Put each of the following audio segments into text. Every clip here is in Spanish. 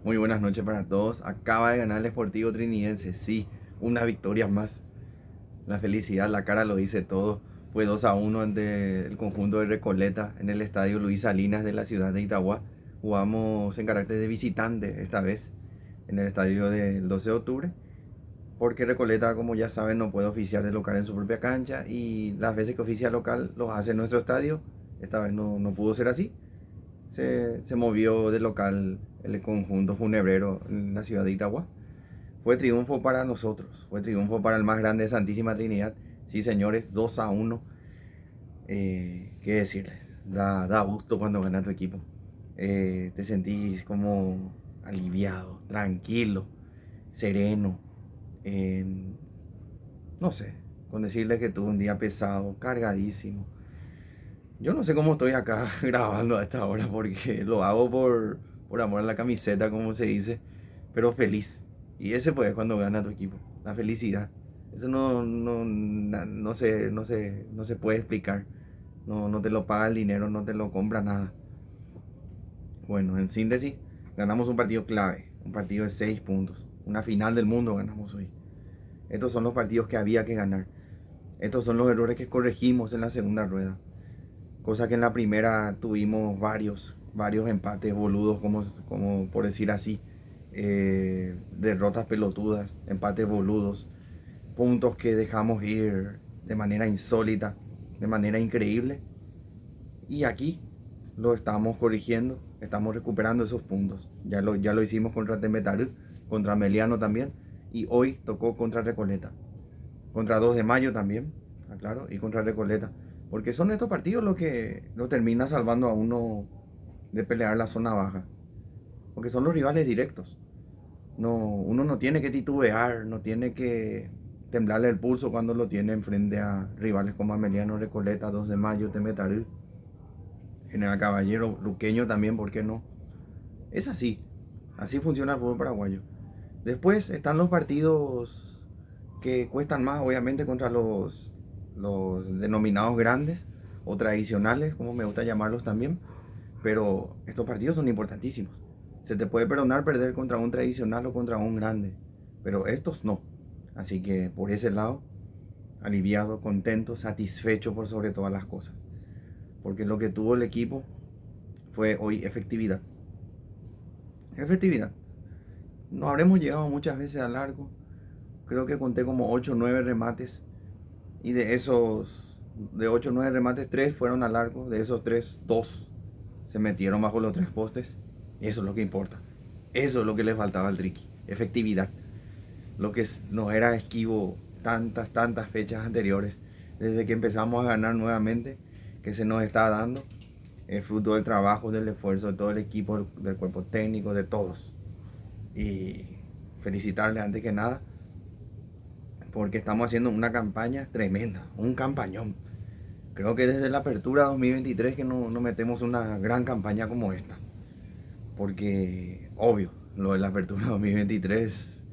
Muy buenas noches para todos. Acaba de ganar el Sportivo Trinidense. Sí, una victoria más. La felicidad, la cara lo dice todo. Fue 2-1 ante el conjunto de Recoleta en el estadio Luis Salinas de la ciudad de Itagua. Jugamos en carácter de visitante esta vez en el estadio del 12 de octubre. Porque Recoleta, como ya saben, no puede oficiar de local en su propia cancha. Y las veces que oficia local los hace en nuestro estadio. Esta vez no pudo ser así. Se movió de local el conjunto funebrero en la ciudad de Itagua. Fue triunfo para nosotros, fue triunfo para el más grande de Santísima Trinidad. Sí, señores, 2-1. ¿Qué decirles? Da gusto cuando gana tu equipo. Te sentís como aliviado, tranquilo, sereno. eh, no sé, con decirles que tuve un día pesado, cargadísimo. Yo no sé cómo estoy acá grabando a esta hora porque lo hago por amor a la camiseta, como se dice, pero feliz. Y ese pues es cuando gana tu equipo, la felicidad. Eso no se puede explicar. No te lo paga el dinero, no te lo compra nada. Bueno, en síntesis, ganamos un partido clave, un partido de 6 puntos. Una final del mundo ganamos hoy. Estos son los partidos que había que ganar. Estos son los errores que corregimos en la segunda rueda. Cosa que en la primera tuvimos varios empates boludos, como por decir así. Derrotas pelotudas, empates boludos, puntos que dejamos ir de manera insólita, de manera increíble. Y aquí lo estamos corrigiendo, estamos recuperando esos puntos. Ya lo hicimos contra Temetarú, contra Meliano también. Y hoy tocó contra Recoleta. Contra 2 de mayo también, aclaro, y contra Recoleta. Porque son estos partidos los que lo termina salvando a uno de pelear la zona baja. Porque son los rivales directos. Uno no tiene que titubear, no tiene que temblarle el pulso cuando lo tiene enfrente a rivales como Ameliano, Recoleta, 2 de mayo, Temetarú, General Caballero, Luqueño también, ¿por qué no? Es así, así funciona el fútbol paraguayo. Después están los partidos que cuestan más, obviamente, contra los denominados grandes o tradicionales, como me gusta llamarlos también. Pero estos partidos son importantísimos. Se te puede perdonar perder contra un tradicional o contra un grande, pero estos no. Así que por ese lado, aliviado, contento, satisfecho por sobre todas las cosas. Porque lo que tuvo el equipo fue hoy efectividad. Efectividad. No habremos llegado muchas veces al largo. Creo que conté como 8 o 9 remates. Y de 8 o 9 remates, 3 fueron al largo. De esos 3, 2 se metieron bajo los 3 postes. Y eso es lo que importa. Eso es lo que le faltaba al Triqui. Efectividad. Lo que no era esquivo tantas fechas anteriores. Desde que empezamos a ganar nuevamente, que se nos está dando. Es fruto del trabajo, del esfuerzo de todo el equipo, del cuerpo técnico, de todos. Y felicitarle antes que nada porque estamos haciendo una campaña tremenda, un campañón. Creo que desde la apertura 2023 que no metemos una gran campaña como esta. Porque, obvio, lo de la apertura 2023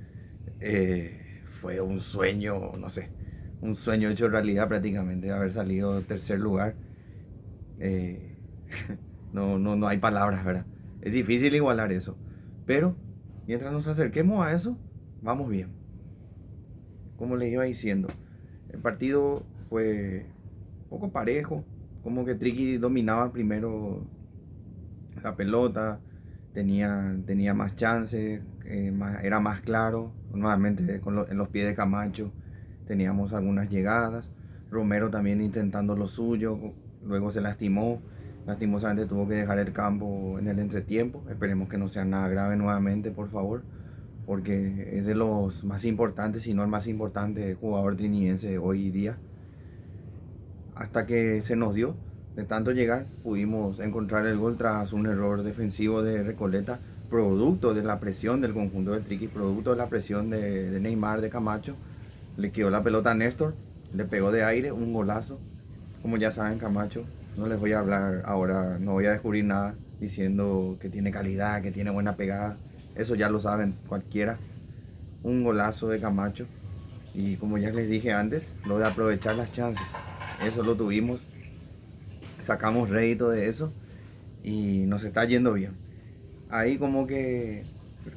fue un sueño, no sé, un sueño hecho realidad prácticamente, haber salido tercer lugar. Eh, no hay palabras, ¿verdad? Es difícil igualar eso. Pero, mientras nos acerquemos a eso, vamos bien. Como les iba diciendo, el partido fue poco parejo, como que Tricky dominaba primero la pelota, tenía más chances, era más claro, nuevamente en los pies de Camacho teníamos algunas llegadas, Romero también intentando lo suyo, luego se lastimó, lastimosamente tuvo que dejar el campo en el entretiempo, esperemos que no sea nada grave nuevamente, por favor, porque es de los más importantes, si no el más importante jugador trinidense hoy día. Hasta que se nos dio, de tanto llegar, pudimos encontrar el gol tras un error defensivo de Recoleta, producto de la presión del conjunto de Triqui, producto de la presión de Neymar, de Camacho. Le quedó la pelota a Néstor, le pegó de aire, un golazo. Como ya saben, Camacho, no les voy a hablar ahora, no voy a descubrir nada diciendo que tiene calidad, que tiene buena pegada. Eso ya lo saben cualquiera. Un golazo de Camacho. Y como ya les dije antes, lo de aprovechar las chances. Eso lo tuvimos, sacamos rédito de eso y nos está yendo bien. Ahí como que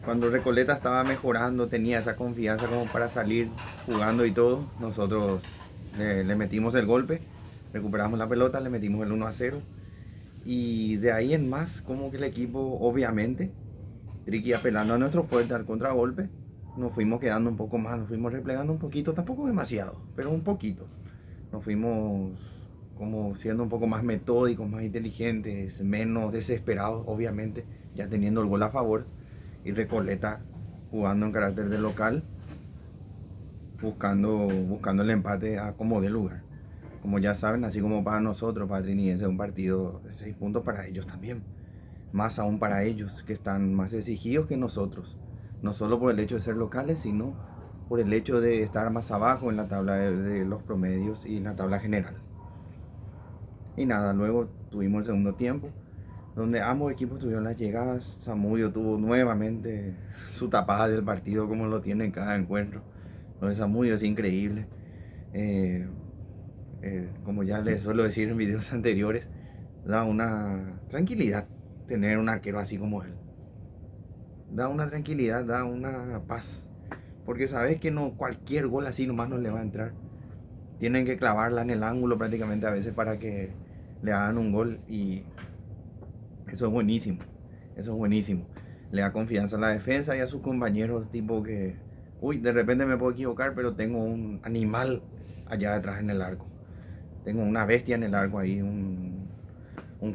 Cuando Recoleta estaba mejorando, tenía esa confianza como para salir jugando y todo, nosotros le metimos el golpe, recuperamos la pelota, le metimos el 1-0. Y de ahí en más, como que el equipo, obviamente, Triqui apelando a nuestro fuerte al contragolpe, nos fuimos quedando un poco más, nos fuimos replegando un poquito, tampoco demasiado, pero un poquito. Nos fuimos como siendo un poco más metódicos, más inteligentes, menos desesperados, obviamente, ya teniendo el gol a favor. Y Recoleta jugando en carácter de local, buscando el empate a como de lugar. Como ya saben, así como para nosotros, para Trinidense, es un partido de 6 puntos para ellos también. Más aún para ellos, que están más exigidos que nosotros. No solo por el hecho de ser locales, sino por el hecho de estar más abajo en la tabla de los promedios y en la tabla general. Y nada, luego tuvimos el segundo tiempo, donde ambos equipos tuvieron las llegadas. Zamudio tuvo nuevamente su tapada del partido, como lo tiene en cada encuentro. Lo de Zamudio es increíble. Eh, como ya les suelo decir en videos anteriores, da una tranquilidad tener un arquero así como él. Da una tranquilidad, da una paz. Porque sabes que no cualquier gol así nomás no le va a entrar. Tienen que clavarla en el ángulo prácticamente a veces para que le hagan un gol, y eso es buenísimo. Eso es buenísimo. Le da confianza a la defensa y a sus compañeros, tipo que, uy, de repente me puedo equivocar, pero tengo un animal allá detrás en el arco. Tengo una bestia en el arco ahí, un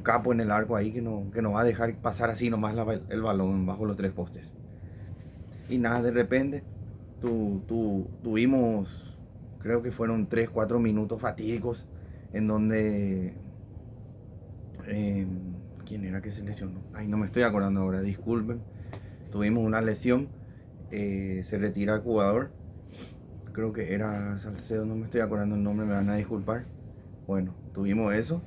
capo en el arco ahí que no va a dejar pasar así nomás el balón bajo los 3 postes. Y nada, de repente tuvimos, creo que fueron 3-4 minutos fatídicos en donde... Eh, ¿Quién era que se lesionó? Ay, no me estoy acordando ahora, disculpen. Tuvimos una lesión, se retira el jugador. Creo que era Salcedo, no me estoy acordando el nombre, me van a disculpar. Bueno, tuvimos eso,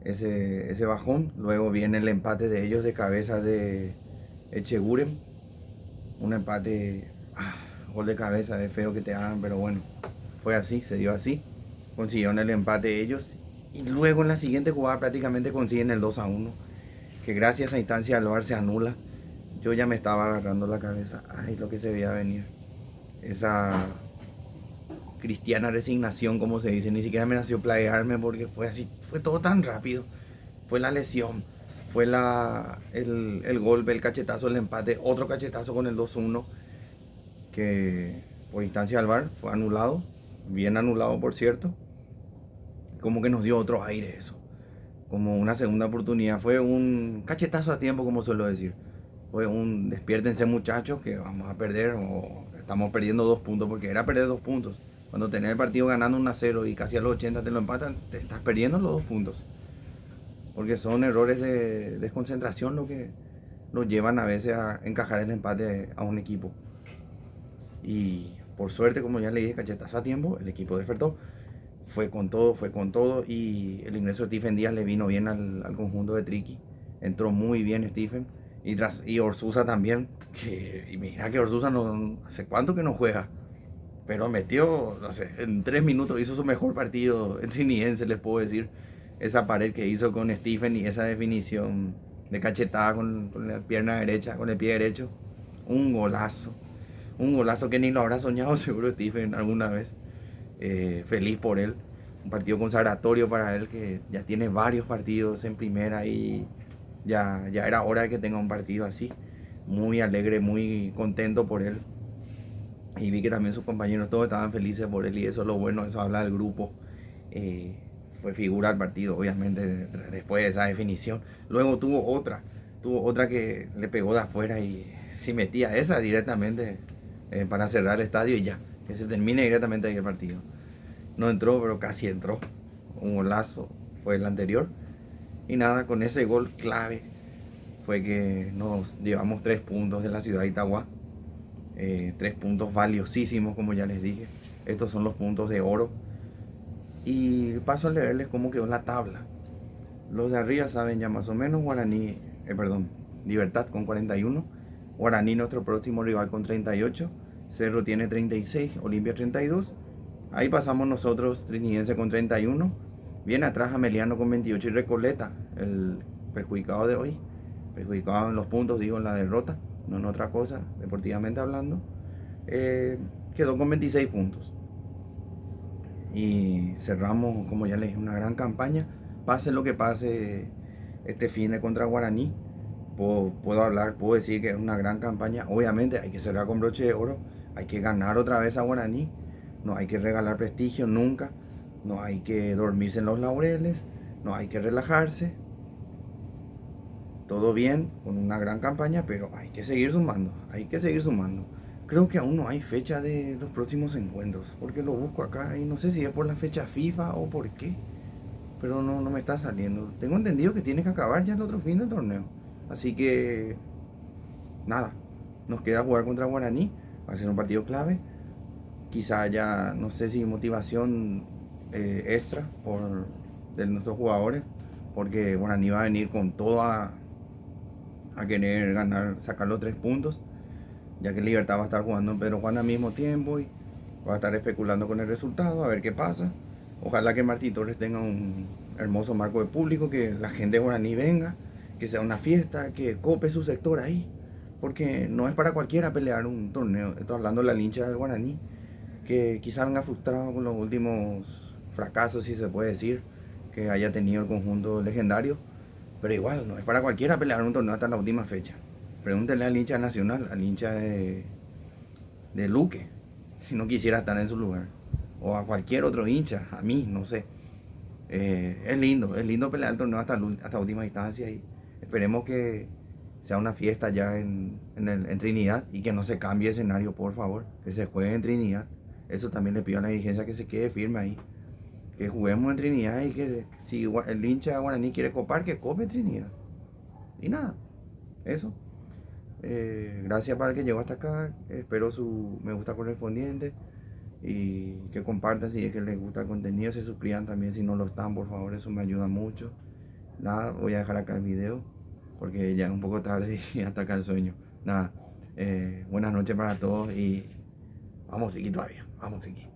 ese bajón. Luego viene el empate de ellos de cabeza de Echeguren. Un empate, gol de cabeza, es feo que te hagan, pero bueno, fue así, se dio así. Consiguieron el empate ellos. Y luego en la siguiente jugada prácticamente consiguen el 2-1, que gracias a instancia del VAR se anula. Yo ya me estaba agarrando la cabeza. Ay, lo que se veía venir. Esa cristiana resignación, como se dice. Ni siquiera me nació planearme porque fue así. Fue todo tan rápido. Fue la lesión. Fue el golpe, el cachetazo, el empate. Otro cachetazo con el 2-1. Que por instancia del VAR fue anulado. Bien anulado, por cierto. Como que nos dio otro aire eso. Como una segunda oportunidad. Fue un cachetazo a tiempo, como suelo decir. Fue un despiértense, muchachos, que vamos a perder, o estamos perdiendo 2 puntos, porque era perder 2 puntos. Cuando tenés el partido ganando 1-0 y casi a los 80 te lo empatan, te estás perdiendo los 2 puntos. Porque son errores de desconcentración lo que nos llevan a veces a encajar el empate a un equipo. Y por suerte, como ya le dije, cachetazo a tiempo, el equipo despertó. Fue con todo, y el ingreso de Stephen Díaz le vino bien al conjunto de Triqui. Entró muy bien Stephen. Y Orsusa también, y mira que Orsusa no hace cuánto que no juega, pero metió, no sé, en 3 minutos hizo su mejor partido en Trinidense, les puedo decir. Esa pared que hizo con Stephen y esa definición de cachetada con la pierna derecha, con el pie derecho, un golazo. Un golazo que ni lo habrá soñado seguro Stephen alguna vez. Feliz por él. Un partido consagratorio para él, que ya tiene varios partidos en primera y ya era hora de que tenga un partido así. Muy alegre, muy contento por él. Y vi que también sus compañeros todos estaban felices por él, y eso es lo bueno, eso habla del grupo. Fue figura del partido, obviamente, después de esa definición. Luego tuvo otra que le pegó de afuera, y si metía esa directamente para cerrar el estadio y ya, que se termine directamente ahí el partido. No entró, pero casi entró. Un golazo fue el anterior. Y nada, con ese gol clave fue que nos llevamos 3 puntos de la ciudad de Itagua. 3 puntos valiosísimos, como ya les dije. Estos son los puntos de oro. Y paso a leerles cómo quedó la tabla. Los de arriba saben ya más o menos. Libertad con 41. Guaraní, nuestro próximo rival, con 38. Cerro tiene 36. Olimpia 32. Ahí pasamos nosotros, Trinidense, con 31. Viene atrás Ameliano con 28 y Recoleta, el perjudicado de hoy. Perjudicado en los puntos, digo, en la derrota, no en otra cosa, deportivamente hablando, quedó con 26 puntos. Y cerramos, como ya les dije, una gran campaña. Pase lo que pase este fin de contra Guaraní, puedo decir que es una gran campaña. Obviamente hay que cerrar con broche de oro, hay que ganar otra vez a Guaraní, no hay que regalar prestigio nunca, no hay que dormirse en los laureles, no hay que relajarse. Todo bien, con una gran campaña, pero hay que seguir sumando, hay que seguir sumando. Creo que aún no hay fecha de los próximos encuentros, porque lo busco acá y no sé si es por la fecha FIFA o por qué, pero no me está saliendo. Tengo entendido que tiene que acabar ya el otro fin del torneo, así que nada, nos queda jugar contra Guaraní, va a ser un partido clave. Quizá haya, no sé si motivación extra de nuestros jugadores, porque Guaraní va a venir con todo a querer ganar, sacar los 3 puntos, ya que Libertad va a estar jugando en Pedro Juan al mismo tiempo y va a estar especulando con el resultado, a ver qué pasa. Ojalá que Martín Torres tenga un hermoso marco de público, que la gente de Guaraní venga, que sea una fiesta, que cope su sector ahí, porque no es para cualquiera pelear un torneo. Estoy hablando de la hincha del Guaraní, que quizá venga frustrado con los últimos fracasos, si se puede decir, que haya tenido el conjunto legendario. Pero igual, no es para cualquiera pelear un torneo hasta la última fecha. Pregúntenle al hincha nacional, al hincha de Luque, si no quisiera estar en su lugar. O a cualquier otro hincha, a mí, no sé. Es lindo pelear el torneo hasta última instancia y esperemos que sea una fiesta ya en Trinidad y que no se cambie de escenario, por favor. Que se juegue en Trinidad. Eso también le pido a la dirigencia que se quede firme ahí. Que juguemos en Trinidad y que si el hincha guaraní quiere copar, que cope en Trinidad. Y nada, eso. Gracias para el que llegó hasta acá. Espero su me gusta correspondiente. Y que compartan si es que les gusta el contenido. Se suscriban también si no lo están, por favor. Eso me ayuda mucho. Nada, voy a dejar acá el video. Porque ya es un poco tarde y hasta acá el sueño. Nada, buenas noches para todos y vamos aquí todavía. Vamos aquí.